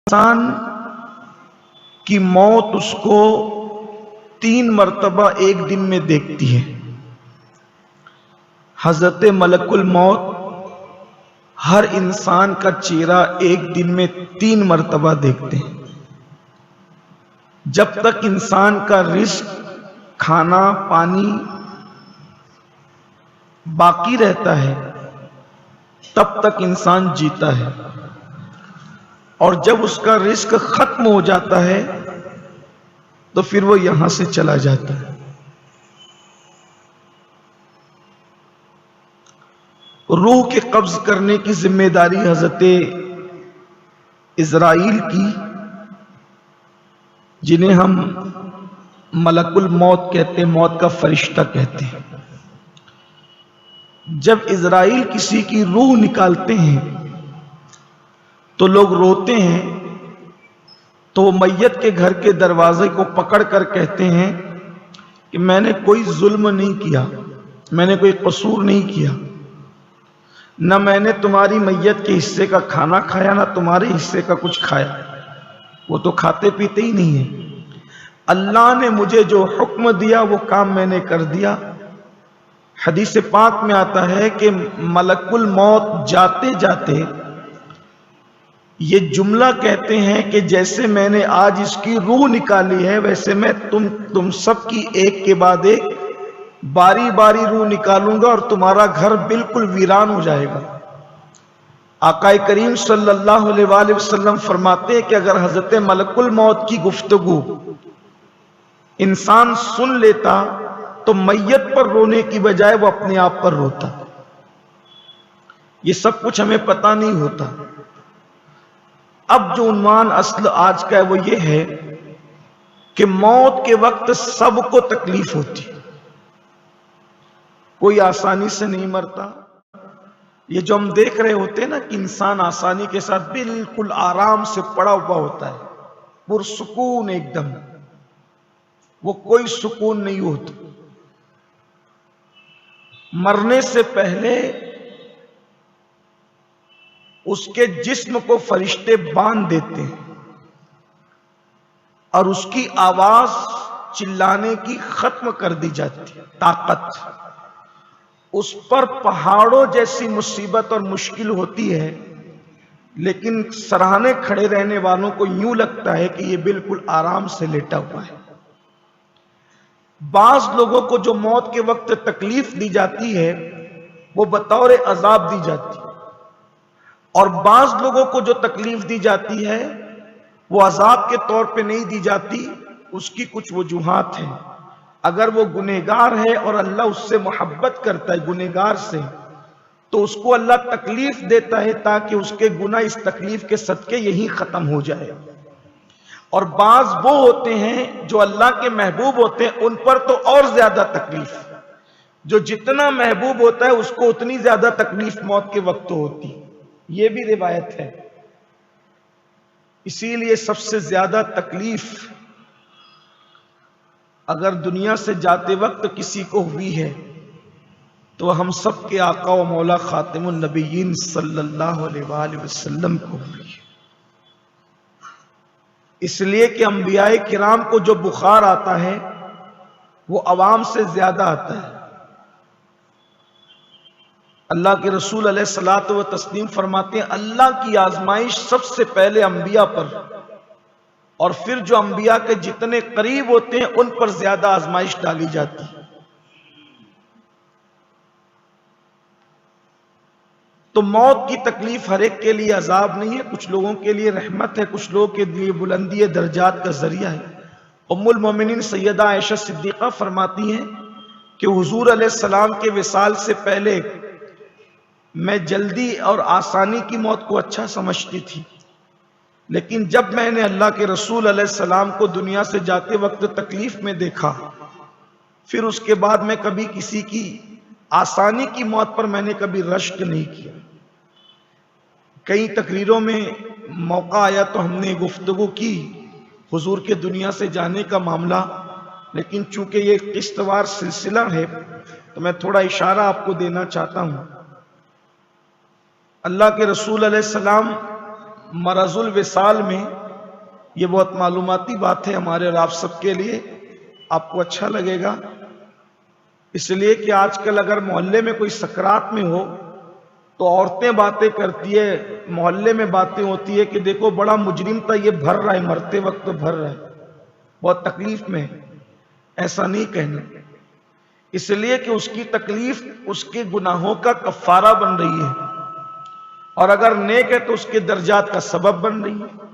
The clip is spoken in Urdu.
انسان کی موت اس کو 3 مرتبہ ایک دن میں دیکھتی ہے۔ حضرت ملک الموت ہر انسان کا چہرہ ایک دن میں 3 مرتبہ دیکھتے ہیں۔ جب تک انسان کا رزق، کھانا پانی باقی رہتا ہے تب تک انسان جیتا ہے، اور جب اس کا رزق ختم ہو جاتا ہے تو پھر وہ یہاں سے چلا جاتا ہے۔ روح کے قبض کرنے کی ذمہ داری حضرت اسرائیل کی، جنہیں ہم ملک الموت کہتے ہیں، موت کا فرشتہ کہتے ہیں۔ جب اسرائیل کسی کی روح نکالتے ہیں تو لوگ روتے ہیں، تو وہ میت کے گھر کے دروازے کو پکڑ کر کہتے ہیں کہ میں نے کوئی ظلم نہیں کیا، میں نے کوئی قصور نہیں کیا، نہ میں نے تمہاری میت کے حصے کا کھانا کھایا، نہ تمہارے حصے کا کچھ کھایا، وہ تو کھاتے پیتے ہی نہیں ہیں، اللہ نے مجھے جو حکم دیا وہ کام میں نے کر دیا۔ حدیث پاک میں آتا ہے کہ ملک الموت جاتے جاتے یہ جملہ کہتے ہیں کہ جیسے میں نے آج اس کی روح نکالی ہے، ویسے میں تم سب کی ایک کے بعد ایک باری باری روح نکالوں گا اور تمہارا گھر بالکل ویران ہو جائے گا۔ آقا کریم صلی اللہ علیہ وآلہ وسلم فرماتے ہیں کہ اگر حضرت ملک الموت کی گفتگو انسان سن لیتا تو میت پر رونے کی بجائے وہ اپنے آپ پر روتا۔ یہ سب کچھ ہمیں پتہ نہیں ہوتا۔ اب جو عنوان اصل آج کا ہے وہ یہ ہے کہ موت کے وقت سب کو تکلیف ہوتی، کوئی آسانی سے نہیں مرتا۔ یہ جو ہم دیکھ رہے ہوتے ہیں نا کہ انسان آسانی کے ساتھ بالکل آرام سے پڑا ہوا ہوتا ہے، پرسکون ایک دم، وہ کوئی سکون نہیں ہوتا۔ مرنے سے پہلے اس کے جسم کو فرشتے باندھ دیتے ہیں اور اس کی آواز چلانے کی ختم کر دی جاتی ہے، طاقت۔ اس پر پہاڑوں جیسی مصیبت اور مشکل ہوتی ہے، لیکن سراہنے کھڑے رہنے والوں کو یوں لگتا ہے کہ یہ بالکل آرام سے لیٹا ہوا ہے۔ بعض لوگوں کو جو موت کے وقت تکلیف دی جاتی ہے وہ بطور عذاب دی جاتی ہے، اور بعض لوگوں کو جو تکلیف دی جاتی ہے وہ عذاب کے طور پہ نہیں دی جاتی۔ اس کی کچھ وجوہات ہیں۔ اگر وہ گنہگار ہے اور اللہ اس سے محبت کرتا ہے، گنہگار سے، تو اس کو اللہ تکلیف دیتا ہے تاکہ اس کے گناہ اس تکلیف کے صدقے یہی ختم ہو جائے۔ اور بعض وہ ہوتے ہیں جو اللہ کے محبوب ہوتے ہیں، ان پر تو اور زیادہ تکلیف، جو جتنا محبوب ہوتا ہے اس کو اتنی زیادہ تکلیف موت کے وقت ہوتی، یہ بھی روایت ہے۔ اسی لیے سب سے زیادہ تکلیف اگر دنیا سے جاتے وقت کسی کو ہوئی ہے تو ہم سب کے آقا و مولا خاتم النبیین صلی اللہ علیہ وآلہ وسلم کو ہوئی ہے۔ اس لیے کہ انبیاء کرام کو جو بخار آتا ہے وہ عوام سے زیادہ آتا ہے۔ اللہ کے رسول علیہ الصلوۃ والتسلیم فرماتے ہیں اللہ کی آزمائش سب سے پہلے انبیاء پر، اور پھر جو انبیاء کے جتنے قریب ہوتے ہیں ان پر زیادہ آزمائش ڈالی جاتی ہے۔ تو موت کی تکلیف ہر ایک کے لیے عذاب نہیں ہے، کچھ لوگوں کے لیے رحمت ہے، کچھ لوگوں کے لیے بلندی درجات کا ذریعہ ہے۔ ام المومنین سیدہ عائشہ صدیقہ فرماتی ہیں کہ حضور علیہ السلام کے وصال سے پہلے میں جلدی اور آسانی کی موت کو اچھا سمجھتی تھی، لیکن جب میں نے اللہ کے رسول علیہ السلام کو دنیا سے جاتے وقت تکلیف میں دیکھا، پھر اس کے بعد میں کبھی کسی کی آسانی کی موت پر میں نے کبھی رشک نہیں کیا۔ کئی تقریروں میں موقع آیا تو ہم نے گفتگو کی حضور کے دنیا سے جانے کا معاملہ، لیکن چونکہ یہ قسط وار سلسلہ ہے تو میں تھوڑا اشارہ آپ کو دینا چاہتا ہوں۔ اللہ کے رسول علیہ السلام مرض الوصال میں، یہ بہت معلوماتی بات ہے ہمارے اور آپ سب کے لیے، آپ کو اچھا لگے گا، اس لیے کہ آج کل اگر محلے میں کوئی سکرات میں ہو تو عورتیں باتیں کرتی ہے، محلے میں باتیں ہوتی ہے کہ دیکھو بڑا مجرم تھا، یہ بھر رہا ہے، مرتے وقت تو بھر رہا ہے، بہت تکلیف میں ہے۔ ایسا نہیں کہنا، اس لیے کہ اس کی تکلیف اس کے گناہوں کا کفارہ بن رہی ہے، اور اگر نیک ہے تو اس کے درجات کا سبب بن رہی ہے۔